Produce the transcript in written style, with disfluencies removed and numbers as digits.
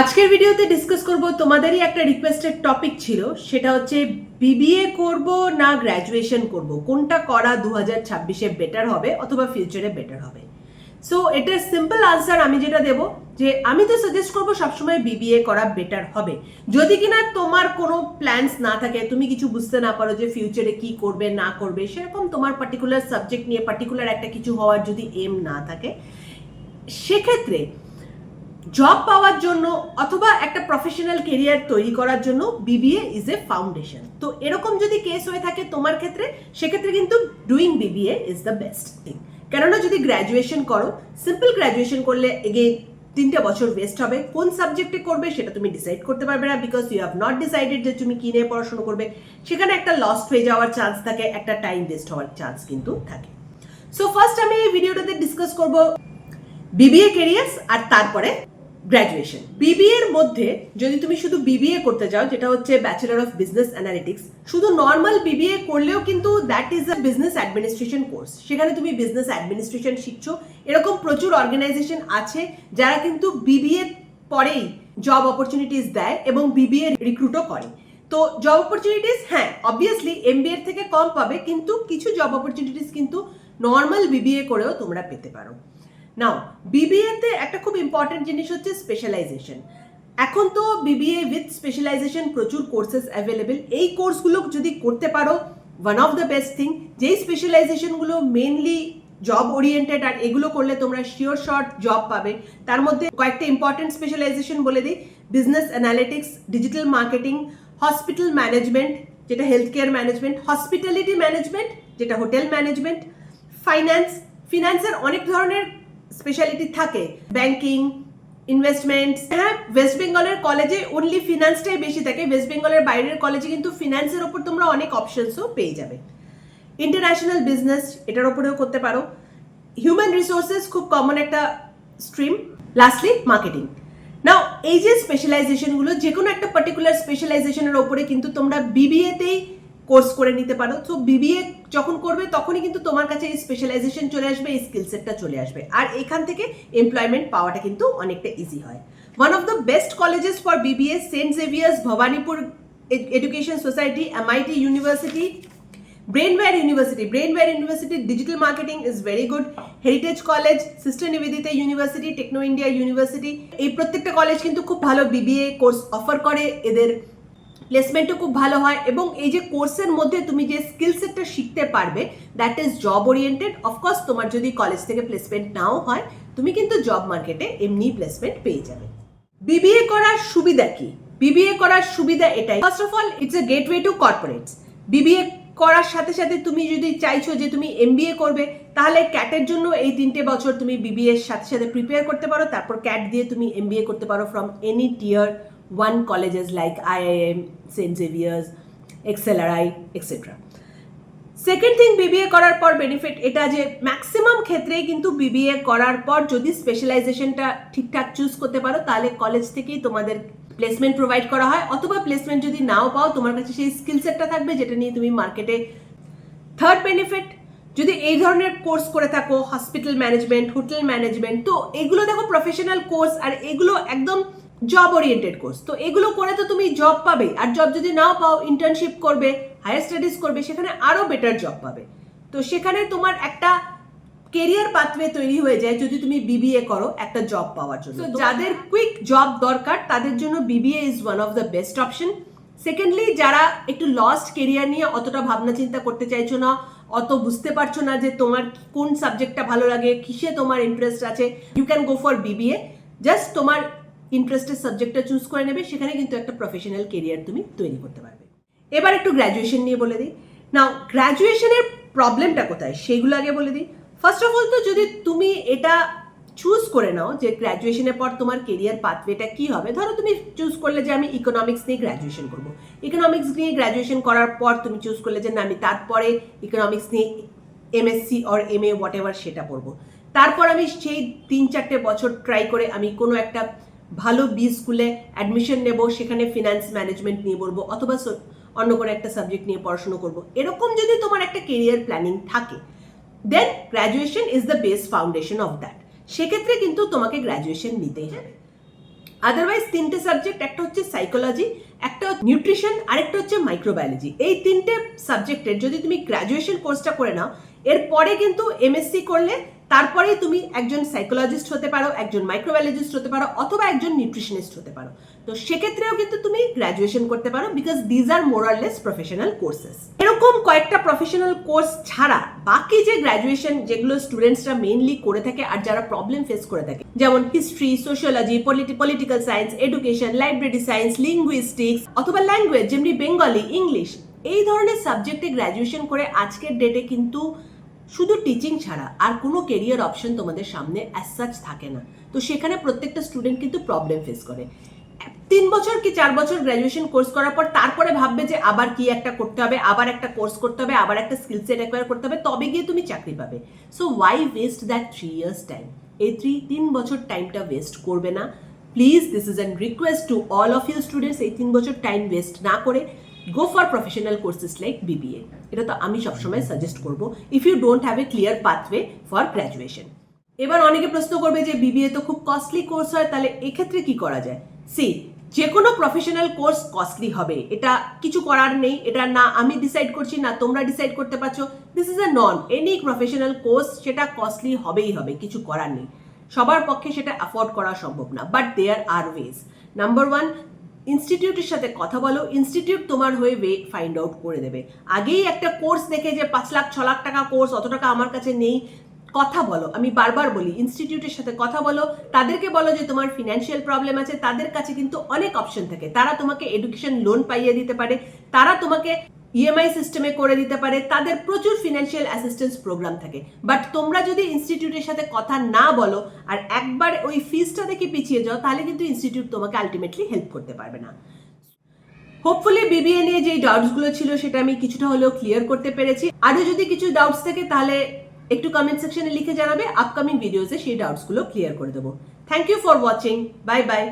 আজকের ভিডিওতে ডিসকাস করব তোমাদেরই একটা রিকোয়েস্টেড টপিক ছিল, সেটা হচ্ছে বিবিএ করব না গ্র্যাজুয়েশন করব, কোনটা করা 2026-এ বেটার হবে অথবা ফিউচারে বেটার হবে। সো এটার সিম্পল আনসার আমি যেটা দেব যে আমি তো সাজেস্ট করবো সবসময় বিবিএ করা বেটার হবে, যদি কিনা তোমার কোনো প্ল্যানস না থাকে, তুমি কিছু বুঝতে না পারো যে ফিউচারে কি করবে না করবে, সেরকম তোমার পার্টিকুলার সাবজেক্ট নিয়ে পার্টিকুলার একটা কিছু হওয়ার যদি এম না থাকে, সেক্ষেত্রে জব পাওয়ার জন্য অথবা একটা প্রফেশনাল কেরিয়ার তৈরি করার জন্য বিবিএ ইজ এ ফাউন্ডেশন। তো এরকম যদি কেস হয়ে থাকে তোমার ক্ষেত্রে, সেক্ষেত্রে কিন্তু doing BBA is the best thing. কেননা যদি গ্র্যাজুয়েশন করো, সিম্পল গ্র্যাজুয়েশন করলে এগেইন 3টে বছর ওয়েস্ট হবে। কোন সাবজেক্টে করবে সেটা তুমি ডিসাইড করতে পারবে না, because you have not decided যে তুমি কি নিয়ে পড়াশোনা করবে। সেখানে একটা লস্ট হয়ে যাওয়ার চান্স থাকে, একটা টাইম ওয়েস্ট হওয়ার চান্স কিন্তু থাকে। সো ফার্স্ট আমি এই ভিডিওটাতে ডিসকাস করব বিবিএ কেরিয়ার্স আর তারপরে গ্র্যাজুয়েশন। বিবিএ এর মধ্যে যদি তুমি শুধু বিবিএ করতে যাও, যেটা হচ্ছে ব্যাচেলর অফ বিজনেস অ্যানালিটিক্স, শুধু নর্মাল বিবিএ করলেও কিন্তু that is a business administration course. সেখানে তুমি বিজনেস অ্যাডমিনিস্ট্রেশন শিখছো। এরকম প্রচুর অর্গানাইজেশন আছে যারা কিন্তু বিবিএ পরেই জব অপরচুনিটিস দেয় এবং বিবিএ রিক্রুটও করে। তো জব অপরচুনিটিস, হ্যাঁ অবভিয়াসলি এমবিএ এর থেকে কম পাবে, কিন্তু কিছু জব অপরচুনিটিস কিন্তু নর্মাল বিবিএ করেও তোমরা পেতে পারো। নাও বিবিএ তে একটা খুব ইম্পর্টেন্ট জিনিস হচ্ছে স্পেশালাইজেশন। এখন তো বিবিএ উইথ স্পেশালাইজেশন প্রচুর কোর্সেস অ্যাভেলেবেল। এই কোর্সগুলো যদি করতে পারো, one of the best thing. যেই স্পেশালাইজেশনগুলো মেনলি জব ওরিয়েন্টেড, আর এগুলো করলে তোমরা শিওর শর্ট জব পাবে। তার মধ্যে কয়েকটা ইম্পর্টেন্ট স্পেশালাইজেশন বলে দিই: business analytics, digital marketing, hospital management যেটা health care management, hospitality management যেটা হোটেল ম্যানেজমেন্ট, ফিনান্সের অনেক ধরনের স্পেশালিটি থাকে, ব্যাংকিং, ইনভেস্টমেন্ট। হ্যাঁ, ওয়েস্ট বেঙ্গলের কলেজে অনলি ফিনান্সটাই বেশি থাকে, ওয়েস্ট বেঙ্গলের বাইরের কলেজে কিন্তু ফিনান্সের ওপর তোমরা অনেক অপশনসও পেয়ে যাবে। ইন্টারন্যাশনাল বিজনেস, এটার ওপরেও করতে পারো। হিউম্যান রিসোর্সেস খুব কমন একটা স্ট্রিম। Lastly marketing. নাও এই যে স্পেশালাইজেশনগুলো, যে কোনো একটা পার্টিকুলার স্পেশালাইজেশনের ওপরে কিন্তু তোমরা বিবিএতেই কোর্স করে নিতে পারো। তো বিবিএ যখন করবে তখনই কিন্তু তোমার কাছে এই স্পেশালাইজেশন চলে আসবে, এই স্কিল সেটটা চলে আসবে, আর এখান থেকে এমপ্লয়মেন্ট পাওয়াটা কিন্তু অনেকটা ইজি হয়। One of the best colleges for BBA saint Xavier's, Bhowanipore education society, MIT university, Brainware university digital marketing is very good, heritage college, sister Nivedita university, Techno India university. এই প্রত্যেকটা কলেজ কিন্তু খুব ভালো বিবিএ কোর্স অফার করে, এদের প্লেসমেন্টও খুব ভালো হয়, এবং এই যে কোর্সের মধ্যে তুমি যে স্কিল সেটটা শিখতে পারবে that is job oriented. Of course তোমার যদি কলেজ থেকে প্লেসমেন্ট নাও হয়, তুমি কিন্তু জব মার্কেটে এমনি প্লেসমেন্ট পেয়ে যাবে। বিবিএ করার সুবিধা কি? বিবিএ করার সুবিধা এটাই, first of all it's a gateway to corporates. BBA করার সাথে সাথে তুমি যদি চাইছো যে তুমি এমবিএ করবে, তাহলে ক্যাটের জন্য এই 3টে বছর তুমি বিবিএ এর সাথে সাথে প্রিপেয়ার করতে পারো, তারপর ক্যাট দিয়ে তুমি এমবিএ করতে পারো from any tier 1 colleges like IIM, St. Xavier's, XLRI, etc. Second thing, BBA করার পর বেনিফিট এটা যে ম্যাক্সিমাম ক্ষেত্রেই কিন্তু বিবিএ করার পর যদি স্পেশালাইজেশনটা ঠিকঠাক চুজ করতে পারো, তাহলে কলেজ থেকেই তোমাদের প্লেসমেন্ট প্রোভাইড করা হয়, অথবা প্লেসমেন্ট যদি নাও পাও, তোমার কাছে সেই স্কিল সেটটা থাকবে যেটা নিয়ে তুমি মার্কেটে। থার্ড বেনিফিট, যদি এই ধরনের কোর্স করে থাকো, হসপিটাল ম্যানেজমেন্ট, হোটেল ম্যানেজমেন্ট, তো এগুলো দেখো প্রফেশনাল কোর্স, আর এগুলো একদম জব ওরিয়েন্টেড কোর্স। তো এগুলো করে তো তুমি জব পাবে, আর জব যদি নাও পাও, ইন্টার্নশিপ করবে, হায়ার স্টাডিজ করবে, সেখানে আরো বেটার জব পাবে। তো সেখানে তোমার একটা কেরিয়ার পাথওয়ে তৈরি হয়ে যায় যদি তুমি বিবিএ করো একটা জব পাওয়ার জন্য। তো যাদের কুইক জব দরকার তাদের জন্য BBA is one of the best option. Secondly, যারা একটু লস্ট কেরিয়ার নিয়ে অতটা ভাবনা চিন্তা করতে চাইছো না, অত বুঝতে পারছো না যে তোমার কোন সাবজেক্টটা ভালো লাগে, কিসে তোমার ইন্টারেস্ট আছে, you can go for BBA. Just তোমার ইন্টারেস্টের সাবজেক্টটা চুজ করে নেবে, সেখানে কিন্তু একটা প্রফেশনাল কেরিয়ার তুমি তৈরি করতে পারবে। এবার একটু গ্র্যাজুয়েশন নিয়ে বলে দিই। নাও গ্র্যাজুয়েশনের প্রবলেমটা কোথায় সেগুলো আগে বলে দিই। ফার্স্ট অফ অল, তো যদি তুমি এটা চুজ করে নাও যে গ্র্যাজুয়েশনের পর তোমার কেরিয়ার পাথওয়েটা কি হবে, ধরো তুমি চুজ করলে যে আমি ইকোনমিক্স নিয়ে গ্র্যাজুয়েশন করবো, ইকোনমিক্স নিয়ে গ্র্যাজুয়েশন করার পর তুমি চুজ করলে যে না আমি তারপরে ইকোনমিক্স নিয়ে MSc or MA whatever সেটা পড়বো, তারপর আমি সেই 3-4টে বছর ট্রাই করে আমি কোনো একটা ভালো বি স্কুলে অ্যাডমিশন নেব, সেখানে ফিনান্স ম্যানেজমেন্ট নিয়ে পড়বো, অথবা অন্য কোনো একটা সাবজেক্ট নিয়ে পড়াশোনা করবো, এরকম যদি তোমার একটা কেরিয়ার প্ল্যানিং থাকে, then graduation is the best foundation of that. সেক্ষেত্রে কিন্তু তোমাকে গ্র্যাজুয়েশন নিতেই হবে। আদারওয়াইজ তিনটে সাবজেক্ট, একটা হচ্ছে সাইকোলজি, একটা নিউট্রিশন, আর একটা হচ্ছে মাইক্রোবায়োলজি। এই তিনটে সাবজেক্টের যদি তুমি গ্র্যাজুয়েশন কোর্সটা করে নাও, এরপরে কিন্তু এমএসসি করলে তারপরেই তুমি একজন সাইকোলজিস্ট হতে পারো, একজন মাইক্রোবায়োলজিস্ট হতে পারো, অথবা একজন নিউট্রিশনিস্ট হতে পারো। তো সেক্ষেত্রেও কিন্তু তুমি গ্র্যাজুয়েশন করতে পারো, because these are more or less professional courses. এরকম কয়েকটা প্রফেশনাল কোর্স ছাড়া বাকি যে গ্র্যাজুয়েশন যেগুলো স্টুডেন্টসরা মেইনলি করে থাকে আর যারা প্রবলেম ফেস করে থাকে, যেমন history, sociology, political science, education, library science, linguistics, অথবা ল্যাঙ্গুয়েজ যেমনি বেঙ্গলি, ইংলিশ, এই ধরনের সাবজেক্টে গ্র্যাজুয়েশন করে আজকের ডেটে কিন্তু শুধু টিচিং ছাড়া আর কোনো কেরিয়ার অপশন তোমাদের সামনে অ্যাজ সাচ থাকে না। তো সেখানে প্রত্যেকটা স্টুডেন্ট কিন্তু প্রবলেম ফেস করে। 3 বছর কি 4 বছর গ্র্যাজুয়েশন কোর্স করার পর তারপরে ভাববে যে আবার কি একটা করতে হবে, আবার একটা কোর্স করতে হবে, আবার একটা স্কিল সেট অ্যাকোয়ার করতে হবে, তবে গিয়ে তুমি চাকরি পাবে। So why waste that 3 years time? এই 3 বছর টাইমটা ওয়েস্ট করবে না please. This is an request to all of you students. এই 3 বছর টাইম ওয়েস্ট না করে go for professional courses like BBA. এটা তো আমি সবসময় সাজেস্ট করবো if you don't have a clear pathway for graduation. এবার অনেকে প্রশ্ন করবে যে বিবিএ তো খুব কস্টলি কোর্স হয়, তাহলে এক্ষেত্রে কি করা যায়? সি, যে কোনো প্রফেশনাল কোর্স কস্টলি হবে, এটা কিছু করার নেই। এটা না আমি ডিসাইড করছি, না তোমরা ডিসাইড করতে পারছো। This is a non, any professional course সেটা কস্টলি হবেই হবে, কিছু করার নেই। সবার পক্ষে সেটা অ্যাফোর্ড করা সম্ভব না, but there are ways. Number 1, ইনস্টিটিউটের সাথে কথা বলো, ইনস্টিটিউট তোমার হয়ে ওয়ে ফাইন্ড আউট করে দেবে। আগেই একটা কোর্স দেখে যে 5 লাখ 6 লাখ টাকা কোর্স, অত টাকা আমার কাছে নেই, কথা বলো। আমি বারবার বলি, ইনস্টিটিউটের সাথে কথা বলো, তাদেরকে বলো যে তোমার ফিনান্সিয়াল প্রবলেম আছে। তাদের কাছে কিন্তু অনেক অপশন থাকে, তারা তোমাকে এডুকেশন লোন পাইয়ে দিতে পারে, তারা তোমাকে ইএমআই সিস্টেমে করে দিতে পারে, তাদের প্রচুর ফিনান্সিয়াল অ্যাসিস্ট্যান্স প্রোগ্রাম থাকে। বাট তোমরা যদি ইনস্টিটিউটের সাথে কথা না বলো আর একবার ওই ফিসটা দেখে পিছিয়ে যাও, তাহলে কিন্তু ইনস্টিটিউট তোমাকে আলটিমেটলি হেল্প করতে পারবে না। হোপফুলি বিবিএ নিয়ে যে ডাউটসগুলো ছিল সেটা আমি কিছুটা হলেও ক্লিয়ার করতে পেরেছি। আরও যদি কিছু ডাউটস থাকে তাহলে একটু কমেন্ট সেকশনে লিখে জানাবে, আপকামিং ভিডিওসে সেই ডাউটসগুলো ক্লিয়ার করে দেবো। Thank you for watching, bye by.